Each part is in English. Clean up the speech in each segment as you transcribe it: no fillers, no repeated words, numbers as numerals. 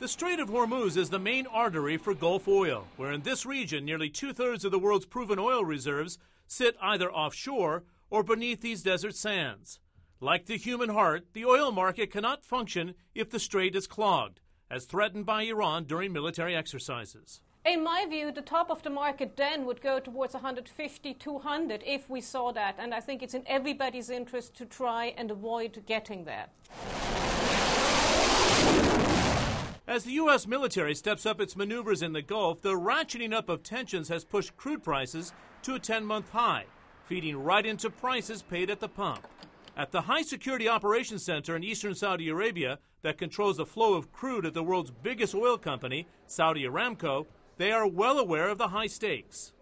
The Strait of Hormuz is the main artery for Gulf oil, where in this region nearly two-thirds of the world's proven oil reserves sit either offshore or beneath these desert sands. Like the human heart, the oil market cannot function if the strait is clogged, as threatened by Iran during military exercises. In my view, the top of the market then would go towards 150, 200 if we saw that, and I think it's in everybody's interest to try and avoid getting there. As the U.S. military steps up its maneuvers in the Gulf, the ratcheting up of tensions has pushed crude prices to a 10-month high, feeding right into prices paid at the pump. At the High Security Operations Center in eastern Saudi Arabia that controls the flow of crude at the world's biggest oil company, Saudi Aramco, they are well aware of the high stakes.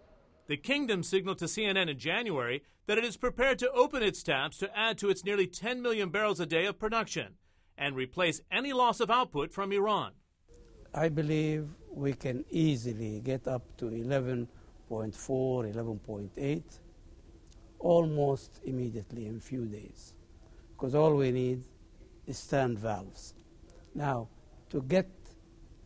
The kingdom signaled to CNN in January that it is prepared to open its taps to add to its nearly 10 million barrels a day of production and replace any loss of output from Iran. I believe we can easily get up to 11.4, 11.8, almost immediately in a few days, because all we need is stand valves. Now, to get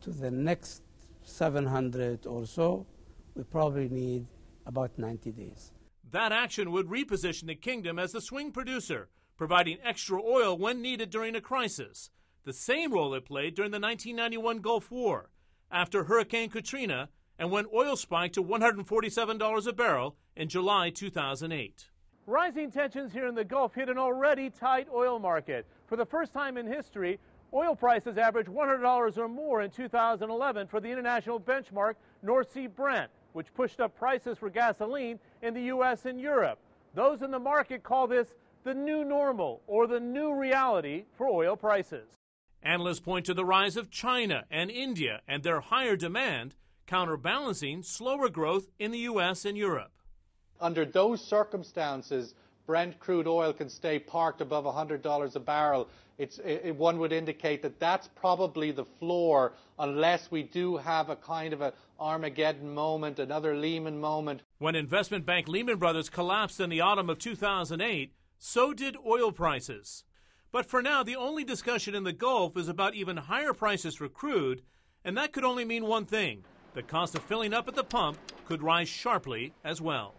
to the next 700 or so, we probably need about 90 days. That action would reposition the kingdom as the swing producer, providing extra oil when needed during a crisis, the same role it played during the 1991 Gulf War, after Hurricane Katrina, and when oil spiked to $147 a barrel in July 2008. Rising tensions here in the Gulf hit an already tight oil market. For the first time in history, oil prices averaged $100 or more in 2011 for the international benchmark North Sea Brent, which pushed up prices for gasoline in the U.S. and Europe. Those in the market call this the new normal, or the new reality for oil prices. Analysts point to the rise of China and India and their higher demand, counterbalancing slower growth in the U.S. and Europe. Under those circumstances, Brent crude oil can stay parked above $100 a barrel. One would indicate that that's probably the floor, unless we do have a kind of an Armageddon moment, another Lehman moment. When investment bank Lehman Brothers collapsed in the autumn of 2008, so did oil prices. But for now, the only discussion in the Gulf is about even higher prices for crude, and that could only mean one thing: the cost of filling up at the pump could rise sharply as well.